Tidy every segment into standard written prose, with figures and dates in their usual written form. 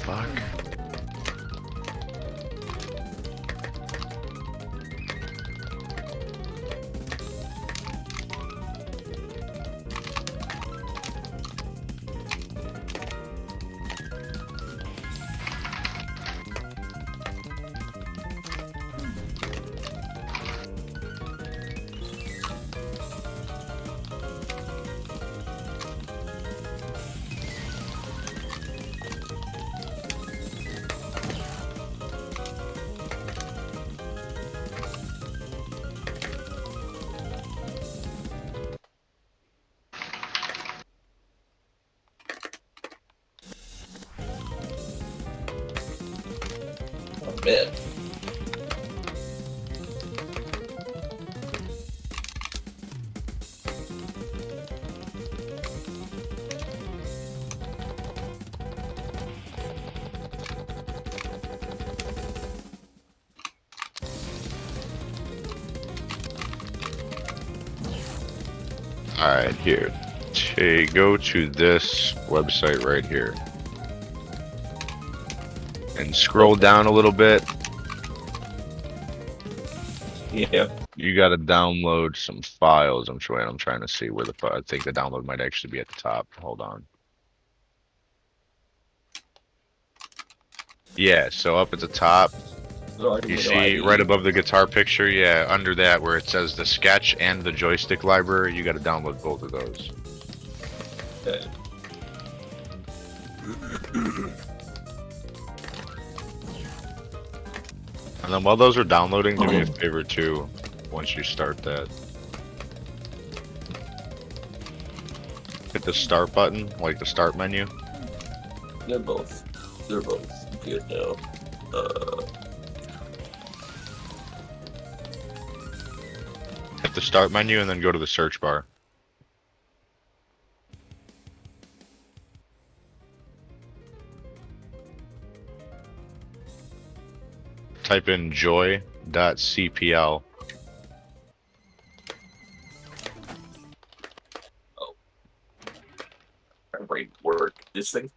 fuck? Oh man. Alright, here. Go to this website right here. And scroll down a little bit. Yeah. You gotta download some files. I'm trying to see where I think the download might actually be at the top. Hold on. Yeah, so up at the top, you see right above the guitar picture, yeah, under that where it says the sketch and the joystick library, you gotta download both of those. Okay. And then while those are downloading, do me a favor too, once you start that. Hit the start button, like the start menu. They're both good now. Hit the start menu and then go to the search bar. Type in joy.cpl. Right work. This thing.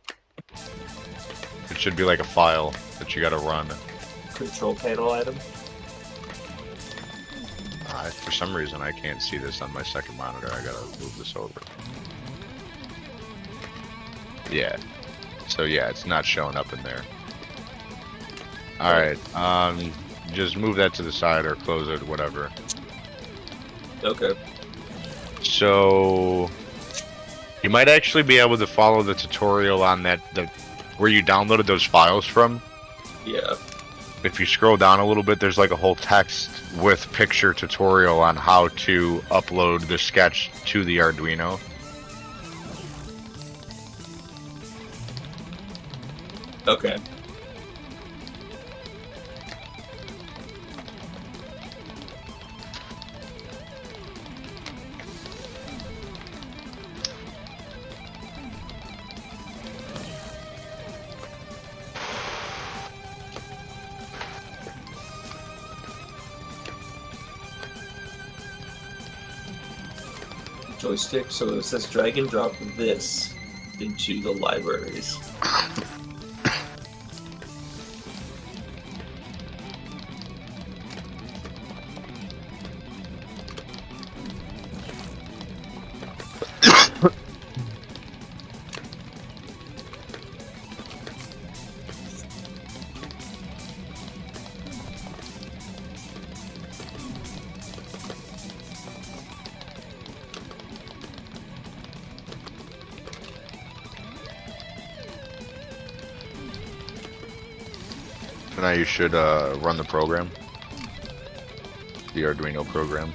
It should be like a file that you gotta run. Control panel item. For some reason, I can't see this on my second monitor. I gotta move this over. Yeah. So yeah, it's not showing up in there. Alright, just move that to the side or close it, whatever. Okay. So you might actually be able to follow the tutorial on that, where you downloaded those files from. Yeah. If you scroll down a little bit, there's like a whole text with picture tutorial on how to upload the sketch to the Arduino. Okay. Joystick, so it says drag and drop this into the libraries. Now you should run the program. The Arduino program.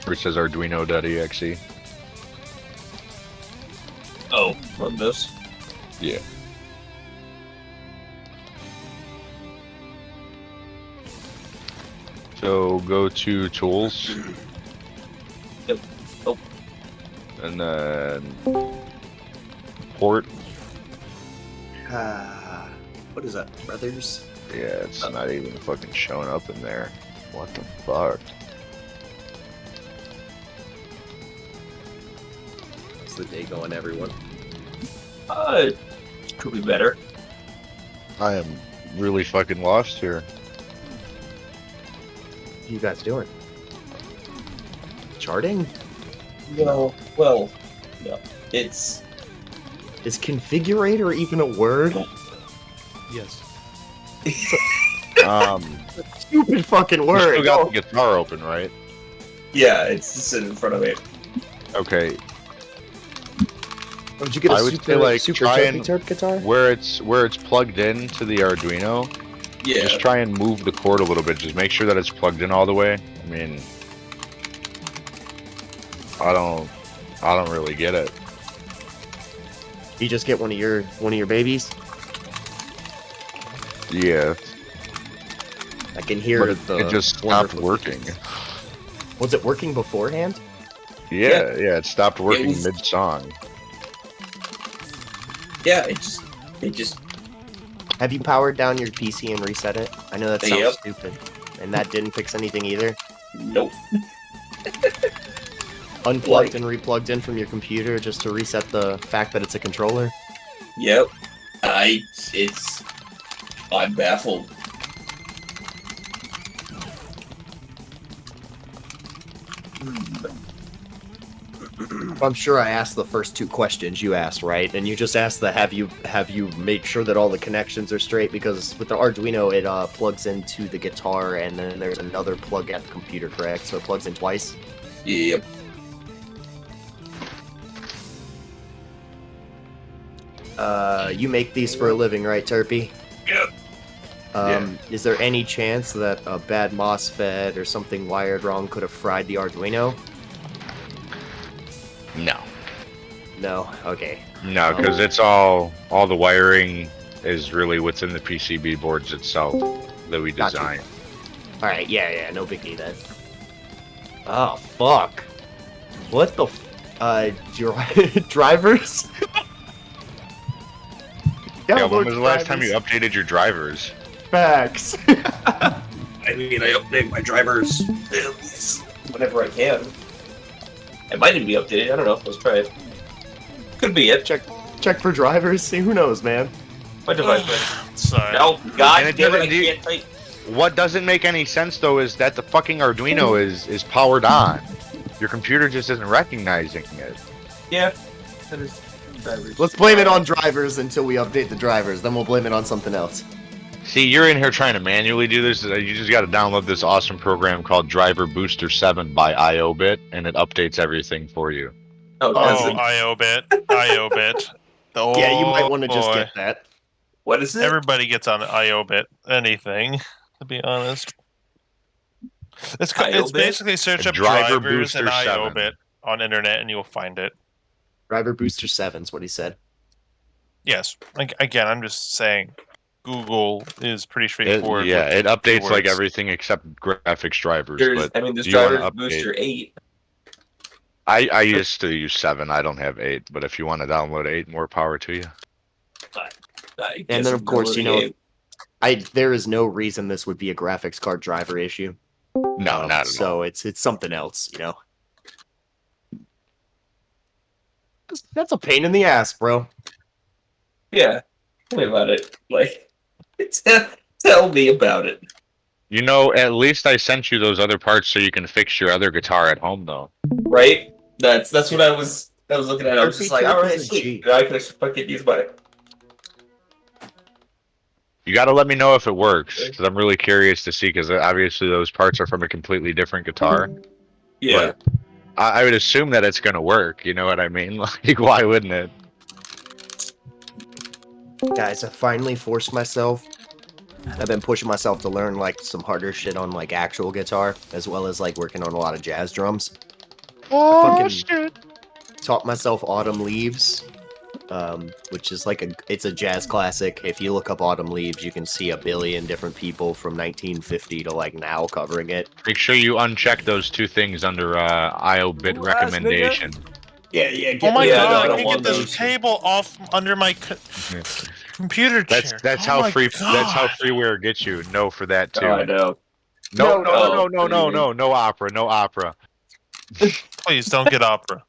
Where it says Arduino.exe. Oh, run this? Yeah. So go to Tools. Yep. Oh. And then Port. What is that, Brothers? Yeah, it's not even fucking showing up in there. What the fuck? the day going, everyone? Could be better. I am really fucking lost here. What are you guys doing? Charting? No, well, no. It's Is configurator even a word? Yes. Stupid fucking You word. still got the guitar open, right? yeah, it's just sitting in front of me. Okay. Did you get a I would super, say, like, super try Turpy and- Turp guitar? Where it's plugged in to the Arduino, Yeah. just try and move the cord a little bit. Just make sure that it's plugged in all the way. I mean, I don't really get it. You just get one of your babies? Yeah, I can hear but the. it just stopped wonderful- working. Was it working beforehand? Yeah, it stopped working was- mid-song. Yeah, it just Have you powered down your PC and reset it? I know that sounds Yep. stupid. And that didn't fix anything either? nope. Unplugged and replugged in from your computer just to reset the fact that it's a controller? Yep. I'm baffled. I'm sure I asked the first two questions you asked, right? And you just asked the have you make sure that all the connections are straight, because with the Arduino it plugs into the guitar and then there's another plug at the computer, correct? So it plugs in twice. Yep. You make these for a living, right, Turpy? Yep. Is there any chance that a bad MOSFET or something wired wrong could have fried the Arduino? No, No. Okay. no, because it's all the wiring is really what's in the PCB boards itself that we Gotcha. design. All right. Yeah. No biggie then. Oh fuck! What the? Drivers? Yeah, when was the last time you updated your drivers? Facts. I mean, I update my drivers whenever I can. It might even be updated. I don't know. Let's try it. Could be it. Check for drivers. See, who knows, man. My device. Right. Sorry. No, God And it damn it! I doesn't do- can't type. What doesn't make any sense though is that the fucking Arduino is powered on. Your computer just isn't recognizing it. Yeah. That is drivers. Let's blame it on drivers until we update the drivers. Then we'll blame it on something else. See, you're in here trying to manually do this. You just got to download this awesome program called Driver Booster 7 by IOBit, and it updates everything for you. Oh, Oh, does it? IOBit. Oh, Yeah, you might want to just boy. get that. What is it? Everybody gets on IOBit. Anything, to be honest. It's IOBit? basically search up Driver drivers and Booster 7. IOBit on internet, and you'll find it. Driver Booster 7's what he said. Yes. Like again, I'm just saying, Google is pretty straightforward. with It updates like keywords. everything except graphics drivers. There's, But there's do you wanna drivers update? booster 8. I used to use 7. I don't have 8. But if you want to download 8, more power to you. I And guess then, of course, you know, ability there is no reason this would be a graphics card driver issue. No, not at all. So it's something else, you know. That's a pain in the ass, bro. Yeah. Tell me about it. Like, tell me about it. You know, at least I sent you those other parts so you can fix your other guitar at home, though. Right? That's what I was looking at. I was just like, Turpy all right, is a G. sweet. I can actually fucking use my. You got to let me know if it works, because I'm really curious to see, because obviously those parts are from a completely different guitar. Yeah. But I would assume that it's going to work, you know what I mean? Like, why wouldn't it? Guys, I finally forced myself. I've been pushing myself to learn like some harder shit on like actual guitar, as well as like working on a lot of jazz drums. Oh, fucking- Taught myself Autumn Leaves, which is like it's a jazz classic. If you look up Autumn Leaves, you can see a billion different people from 1950 to like now covering it. Make sure you uncheck those two things under IOBit recommendation. Yeah. Oh my Yeah, god! no, I I don't can't want get this those. table off under my computer chair. That's Oh how my free. That's how God. freeware gets you. No, for that too. Oh, I know. No, No, no opera, no opera. Please don't get opera.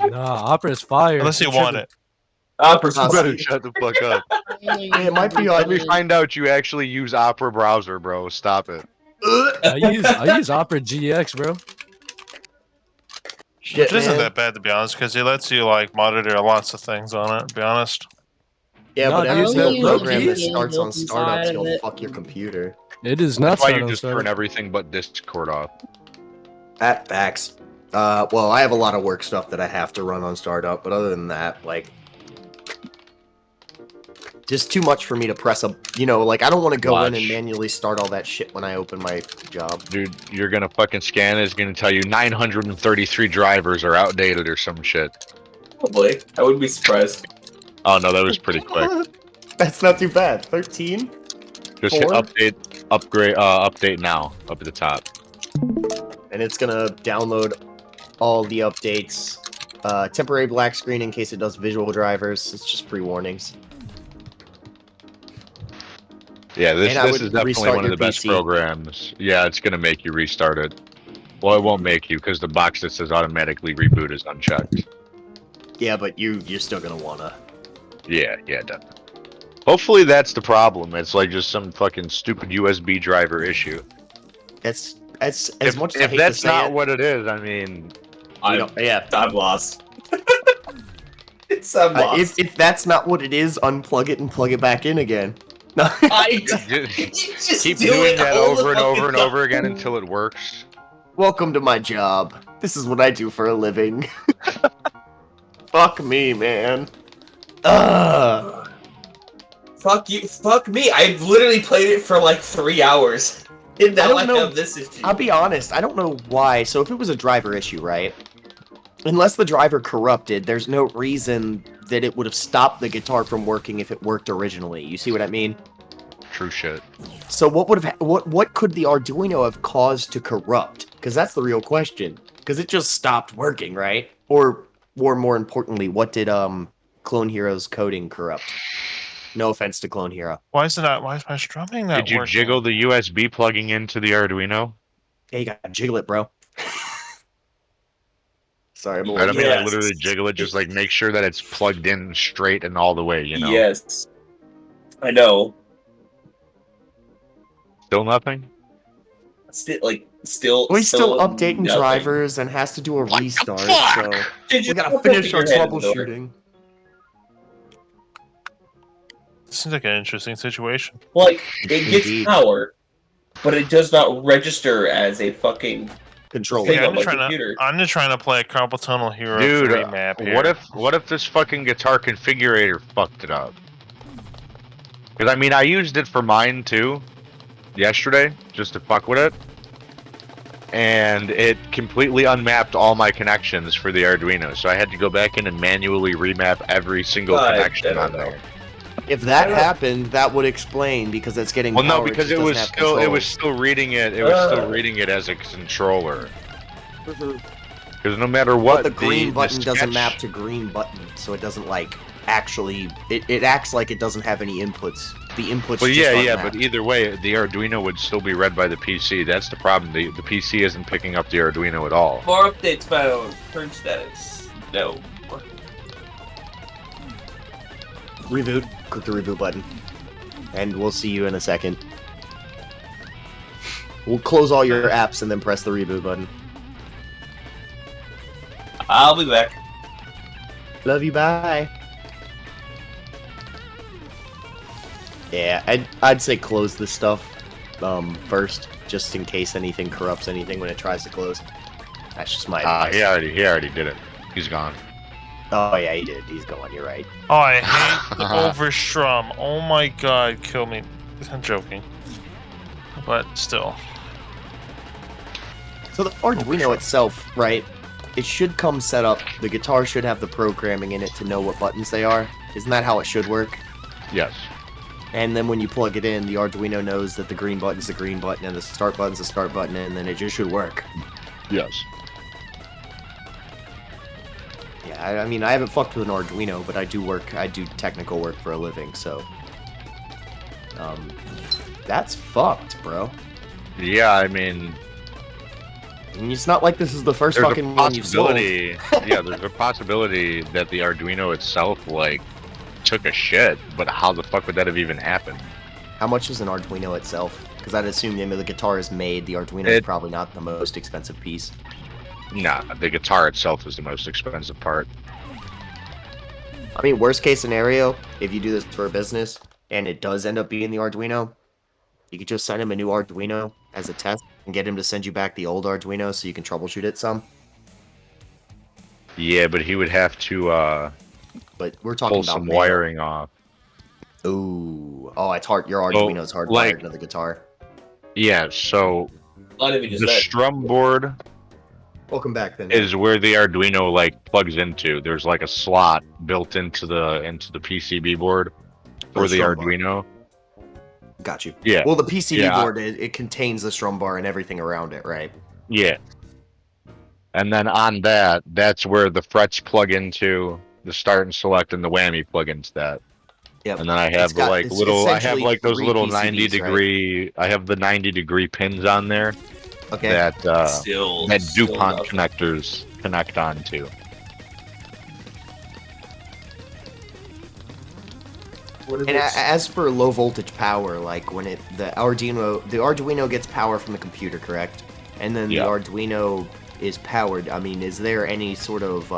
Nah, Opera's fire. Unless you want it. You better shut the fuck up. It might be Let on. me find out you actually use Opera browser, bro. Stop it. I use Opera GX, bro. Shit, Which isn't man. that bad to be honest, because it lets you like monitor lots of things on it. To be honest. Yeah, No, but every dude, single no, program that keys. starts on startups, Inside of you'll it. fuck your computer. It is not That's why you started just on turn startup. everything but Discord off. At facts. Well, I have a lot of work stuff that I have to run on startup, but other than that, like, just too much for me to press a. You know, like I don't want to go in and Watch. manually start all that shit when I open my job. Dude, you're gonna fucking scan it. It's gonna tell you 933 drivers are outdated or some shit. Probably. I wouldn't be surprised. Oh no, that was pretty quick. That's not too bad. 13. Just hit 4? update now up at the top. And it's gonna download all the updates. Temporary black screen in case it does visual drivers. It's just pre-warnings. Yeah, this And I is would definitely restart one of your the best PC. programs. Yeah, it's gonna make you restart it. Well, it won't make you because the box that says automatically reboot is unchecked. Yeah, but you're still gonna wanna. Yeah, definitely. Hopefully that's the problem. It's like just some fucking stupid USB driver issue. That's as much as I If hate that's to say not it, what it is, I mean, yeah. I'm lost. I'm lost. If that's not what it is, unplug it and plug it back in again. No. Just keep do doing it that all the over and fucking over and time. over again until it works. Welcome to my job. This is what I do for a living. Fuck me, man. Ugh. Fuck you. Fuck me. I've literally played it for like 3 hours. And now I don't know. have this issue. I'll be honest, I don't know why. So if it was a driver issue, right? Unless the driver corrupted, there's no reason that it would have stopped the guitar from working if it worked originally. You see what I mean? True shit. So what would have what could the Arduino have caused to corrupt? Because that's the real question. Because it just stopped working, right? Or more importantly, what did Clone Hero's coding corrupt? No offense to Clone Hero. Why is my strumming not Did you working? jiggle the USB plugging into the Arduino? Yeah, you gotta jiggle it, bro. Sorry, I'm a I little. mean, Yes. like literally jiggle it, just like make sure that it's plugged in straight and all the way. You know. Yes. I know. Still nothing. Still. Well, he's still updating nothing. drivers and has to do a What the restart, fuck? so Did you we gotta put finish our your head in the door? troubleshooting. This seems like an interesting situation. Like, it gets Indeed. power, but it does not register as a fucking Controller. thing Yeah, on I'm my just computer. trying to play a Carpal Tunnel Hero Dude, 3 map here. what if this fucking guitar configurator fucked it up? Because I mean, I used it for mine too, yesterday, just to fuck with it, and it completely unmapped all my connections for the Arduino. So I had to go back in and manually remap every single I connection don't on know. there. If that happened, that would explain because it's getting Well, no, power, because just it was doesn't have still controls. still reading it. It was still reading it as a controller. Because no matter what, But the green button doesn't sketch- map to green button, so it doesn't like actually. It acts like it doesn't have any inputs. The inputs. Well, just yeah, aren't yeah, mapped. but either way, the Arduino would still be read by the PC. That's the problem. The PC isn't picking up the Arduino at all. More updates found. Current status. No. Reboot. Click the reboot button, and we'll see you in a second. We'll close all your apps and then press the reboot button. I'll be back. Love you. Bye. Yeah, I'd say close this stuff first, just in case anything corrupts anything when it tries to close. That's just my advice. He already did it. He's gone. Oh yeah, he did. He's gone. You're right. Oh, I hate the overstrum. Oh my god, kill me. I'm joking. But still. So the Arduino itself, right? It should come set up. The guitar should have the programming in it to know what buttons they are. Isn't that how it should work? Yes. And then when you plug it in, the Arduino knows that the green button's the green button and the start button's the start button, and then it just should work. Yes. Yeah, I mean, I haven't fucked with an Arduino, but I do technical work for a living, so... that's fucked, bro. Yeah, I mean, And it's not like this is the first There's fucking a one you've sold. possibility. Yeah, there's a possibility that the Arduino itself like took a shit. But how the fuck would that have even happened? How much is an Arduino itself? Because I'd assume the guitar is made. The Arduino is probably not the most expensive piece. Nah, the guitar itself is the most expensive part. I mean, worst case scenario, if you do this for a business and it does end up being the Arduino, you could just send him a new Arduino as a test and get him to send you back the old Arduino so you can troubleshoot it some. Yeah, but he would have to But we're talking pull about some mail. wiring off. Ooh. Oh, it's hard. Your Arduino's hardwired like- into the guitar. Yeah, so Not even just the that. strum board Welcome back, then. is where the Arduino like plugs into. There's like a slot built into the PCB board for the strum bar. Arduino. Got you. Yeah, Well, the PCB Yeah. board, it contains the strum bar and everything around it, right? yeah. And then on that, that's where the frets plug into the start and select, and the whammy plug into that. Yep. And then I have It's got- like it's little, I have essentially like those 3 little PCBs, 90-degree. I have the 90-degree pins on there Okay. that Still, DuPont enough. connectors connect onto. What is And this? as for low voltage power, like when the Arduino gets power from the computer, correct? And then Yeah. the Arduino is powered. I mean, is there any sort of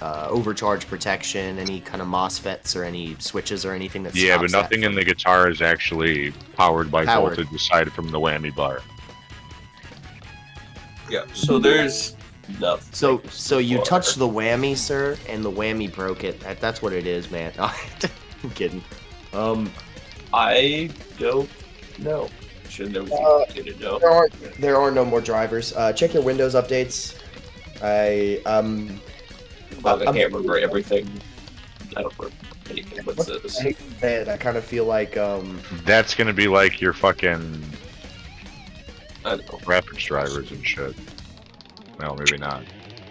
overcharge protection, any kind of MOSFETs or any switches or anything that Yeah, but stops that nothing in from- the guitar is actually powered by Powered. voltage aside from the whammy bar. Yeah. So there's nothing. So you for- touched the whammy, sir, and the whammy broke it. That's what it is, man. I'm kidding. I don't know. Should have didn't know. There are no more drivers. Check your Windows updates. I I'm- can't remember everything. I don't remember anything but this. I kind of feel like That's gonna be like your fucking I don't know. graphics drivers and shit. Well, maybe not.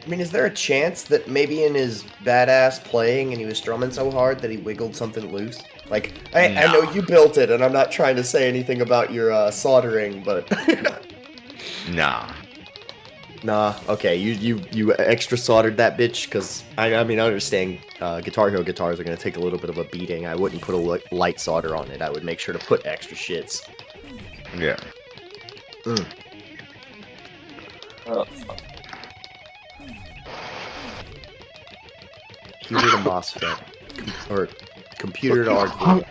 I mean, is there a chance that maybe in his badass playing and he was strumming so hard that he wiggled something loose? Like, I know you built it, and I'm not trying to say anything about your soldering, but Nah. nah. Okay, you extra soldered that bitch because I mean I understand Guitar Hero guitars are gonna take a little bit of a beating. I wouldn't put a light solder on it. I would make sure to put extra shits. Yeah. Oh, fuck. Computer to MOSFET or computer to Arduino.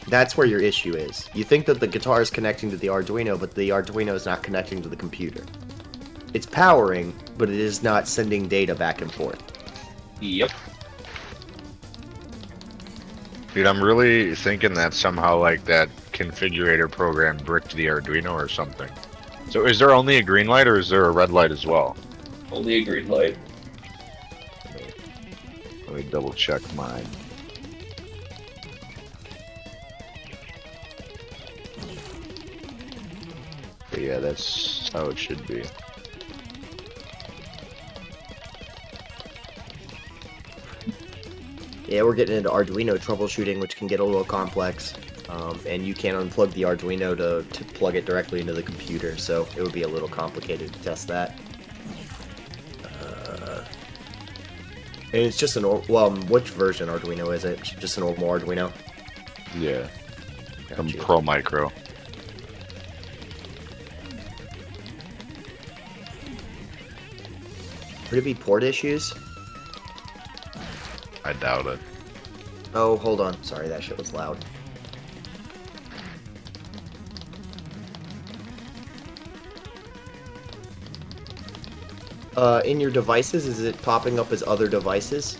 That's where your issue is. You think that the guitar is connecting to the Arduino, but the Arduino is not connecting to the computer. It's powering, but it is not sending data back and forth. Yep. Dude, I'm really thinking that somehow like that configurator program bricked the Arduino or something. So is there only a green light or is there a red light as well? Only a green light. Let me double check mine. But yeah, that's how it should be. Yeah, we're getting into Arduino troubleshooting, which can get a little complex. And you can't unplug the Arduino to plug it directly into the computer, so it would be a little complicated to test that. And it's just an which version Arduino is it? Just an normal Arduino? Yeah. Some Gotcha. Pro Micro. Could it be port issues? I doubt it. Oh, hold on. Sorry, that shit was loud. In your devices, is it popping up as other devices?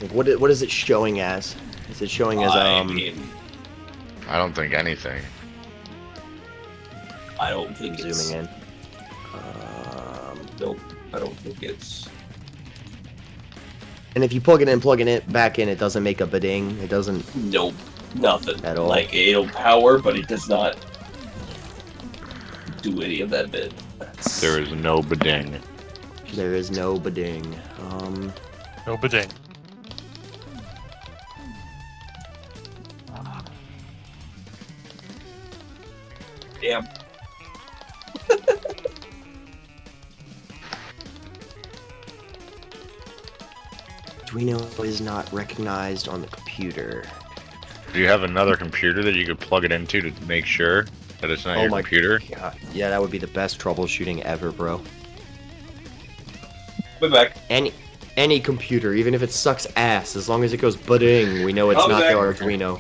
Like, what is it showing as? Is it showing as I mean, I don't think anything. I don't think it's. zooming in? Nope. I don't think it's. And if you plug it in, plugging it back in, it doesn't make a ba-ding. It doesn't. Nope. Nothing. At all. Like, it'll power, but it does not do any of that bit. There is no bading. There is no ba-ding. No bidding. Damn. Arduino is not recognized on the computer. Do you have another computer that you could plug it into to make sure that it's not your computer? God. Yeah, that would be the best troubleshooting ever, bro. Way back. Any computer, even if it sucks ass, as long as it goes ba-ding, we know it's not the Arduino.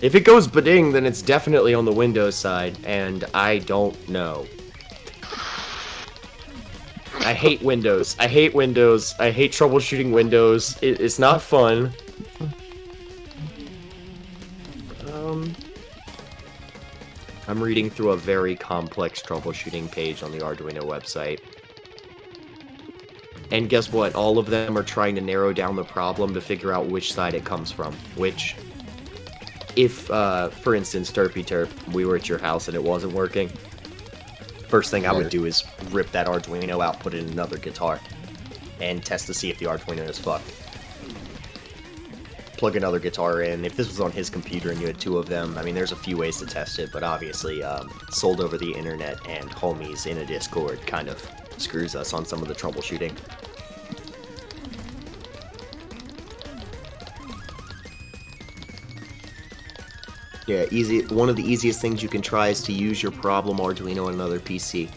If it goes ba-ding, then it's definitely on the Windows side, and I don't know. I hate Windows. I hate Windows. I hate troubleshooting Windows. It's not fun. I'm reading through a very complex troubleshooting page on the Arduino website. And guess what? All of them are trying to narrow down the problem to figure out which side it comes from. Which, if, for instance, Terp, we were at your house and it wasn't working, first thing I would do is rip that Arduino out, put it in another guitar, and test to see if the Arduino is fucked. Plug another guitar in. If this was on his computer and you had two of them, I mean, there's a few ways to test it, but obviously, sold over the internet and homies in a Discord kind of screws us on some of the troubleshooting. Yeah, easy. One of the easiest things you can try is to use your problem Arduino on another PC.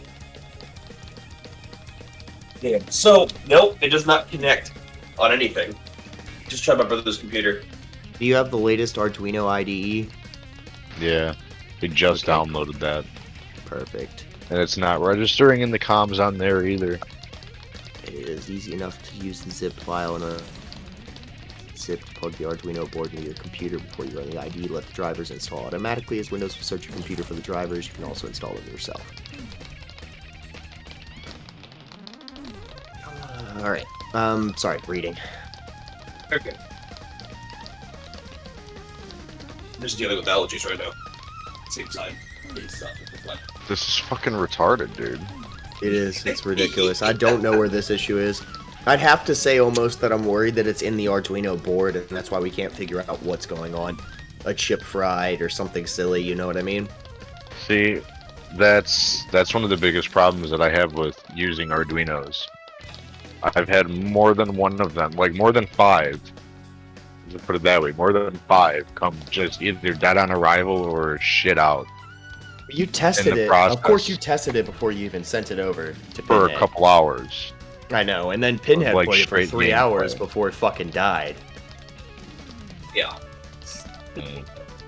Damn. So, nope, it does not connect on anything. Just try my brother's computer. Do you have the latest Arduino IDE? Yeah, we just downloaded that, Perfect. and it's not registering in the comms on there either. It is easy enough to use the zip file and a zip to plug the Arduino board into your computer before you run the IDE. Let the drivers install automatically as Windows will search your computer for the drivers. You can also install them yourself. Alright. Sorry, reading. Okay. I'm just dealing with allergies right now. Same side. This is fucking retarded, dude. It is. It's ridiculous. I don't know where this issue is. I'd have to say almost that I'm worried that it's in the Arduino board, and that's why we can't figure out what's going on. A chip fried or something silly, you know what I mean? See, that's one of the biggest problems that I have with using Arduinos. I've had more than one of them, like more than 5. Let's put it that way, more than 5 come just either dead on arrival or shit out You tested it. Of course you tested it before you even sent it over to for Pinhead. a couple hours. I know, and then Pinhead Like played it for straight 3 gameplay. hours before it fucking died. Yeah. Mm.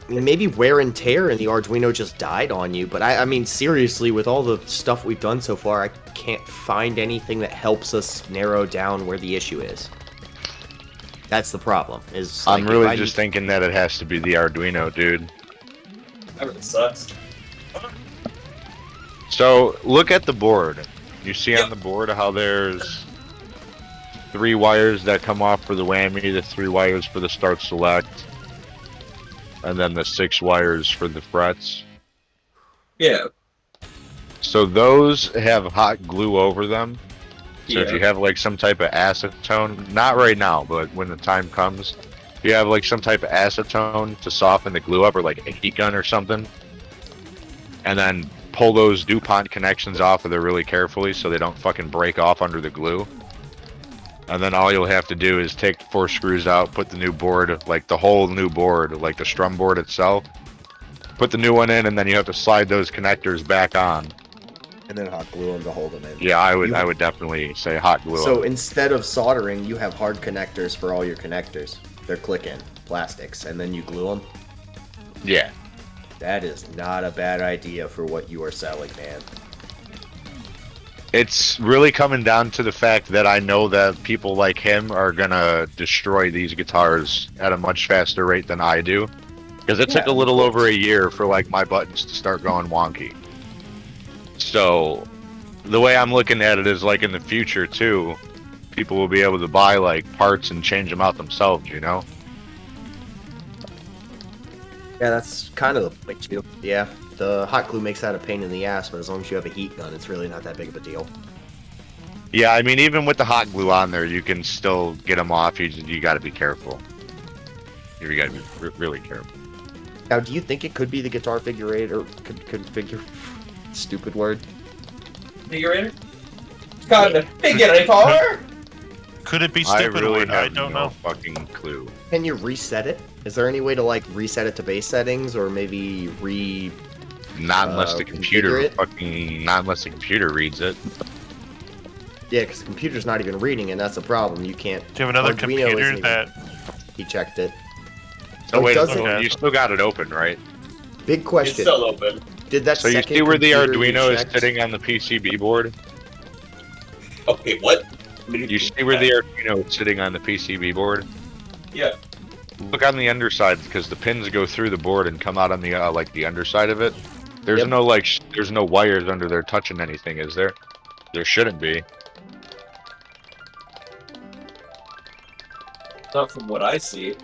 I mean, maybe wear and tear and the Arduino just died on you, but I mean, seriously, with all the stuff we've done so far, I can't find anything that helps us narrow down where the issue is. That's the problem. Is like, I'm really just thinking that it has to be the Arduino, dude. That really sucks. So, look at the board. You see on the board how there's 3 wires that come off for the whammy, the 3 wires for the start select, and then the 6 wires for the frets. Yeah. So those have hot glue over them. So if Yeah. you have like some type of acetone, not right now, but when the time comes, if you have like some type of acetone to soften the glue up, or like a heat gun or something, and then pull those DuPont connections off of there really carefully so they don't fucking break off under the glue. And then all you'll have to do is take the 4 screws out, put the new board, like the whole new board, like the strum board itself, put the new one in, and then you have to slide those connectors back on. and then hot glue them to hold them in. Yeah, I would definitely say hot glue. So them. instead of soldering, you have hard connectors for all your connectors. They're click-in plastics, and then you glue them. Yeah. That is not a bad idea for what you are selling, man. It's really coming down to the fact that I know that people like him are gonna destroy these guitars at a much faster rate than I do. Because it took a little over a year for like my buttons to start going wonky. So the way I'm looking at it is like in the future too, people will be able to buy like parts and change them out themselves, you know? Yeah, that's kind of the point too. Yeah, the hot glue makes that a pain in the ass, but as long as you have a heat gun, it's really not that big of a deal. Yeah, I mean, even with the hot glue on there, you can still get them off. You got to be careful. You got to be really careful. Now, do you think it could be the guitar figurator? Configure? Stupid word. Figurator? Got the figurator! Could it be I stupid really word? have I don't no know. fucking clue. Can you reset it? Is there any way to like reset it to base settings or maybe Not unless the computer configure not unless the computer reads it. Yeah, because the computer's not even reading, and that's a problem. You can't. Do you have another Arduino computer isn't even- that? He checked it. So it wait, doesn't- so you still got it open, right? Big It's question. still open. Did that So you second see where the computer you Arduino is checked- sitting on the PCB board? Okay, what? You see where the Arduino is sitting on the PCB board? Yeah. Look on the underside because the pins go through the board and come out on the like the underside of it. There's Yep. no like there's no wires under there touching anything, is there? There shouldn't be. Not from what I see.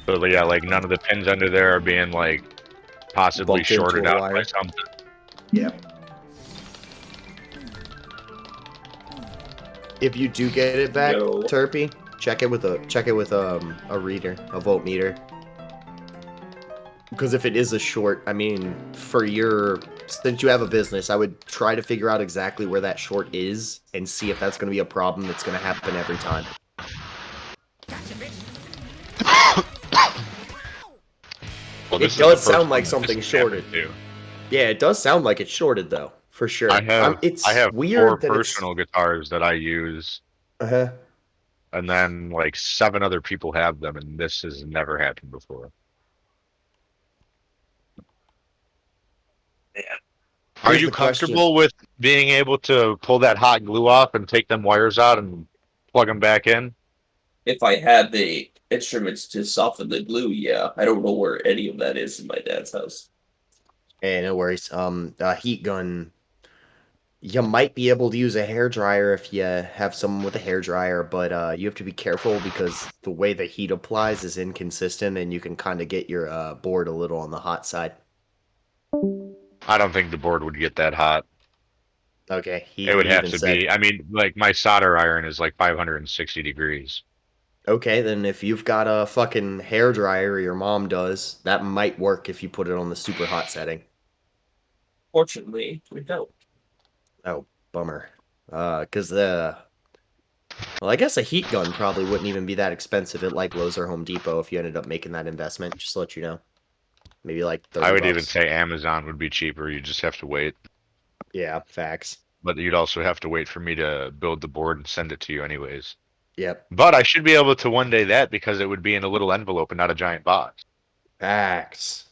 So yeah, like none of the pins under there are being like possibly Bumped into shorted a out by wire. something. Yep. If you do get it back, No. Terpy, check it with a reader, a voltmeter. Because if it is a short, I mean, since you have a business, I would try to figure out exactly where that short is and see if that's going to be a problem that's going to happen every time. Well, It this is the does first sound one like that something this has happened shorted. to. Yeah, it does sound like it's shorted though, for sure. I have It's I have weird 4 that it's- personal guitars that I use, Uh-huh. and then like 7 other people have them, and this has never happened before. Are Here's you the question. comfortable with being able to pull that hot glue off and take them wires out and plug them back in? If I had the instruments to soften the glue, yeah. I don't know where any of that is in my dad's house. Hey, no worries. A heat gun. You might be able to use a hair dryer if you have someone with a hair dryer, but you have to be careful because the way the heat applies is inconsistent, and you can kind of get your board a little on the hot side. I don't think the board would get that hot. Okay, It would have even to said- be. I mean, like my solder iron is like 560 degrees. Okay, then if you've got a fucking hair dryer, or your mom does, that might work if you put it on the super hot setting. Fortunately, we don't. Oh, bummer. Because well, I guess a heat gun probably wouldn't even be that expensive at like Lowe's or Home Depot if you ended up making that investment. Just to let you know, maybe like 30 I would bucks. even say Amazon would be cheaper. You just have to wait. Yeah, facts. But you'd also have to wait for me to build the board and send it to you anyways. Yep, But I should be able to one day that because it would be in a little envelope and not a giant box. facts.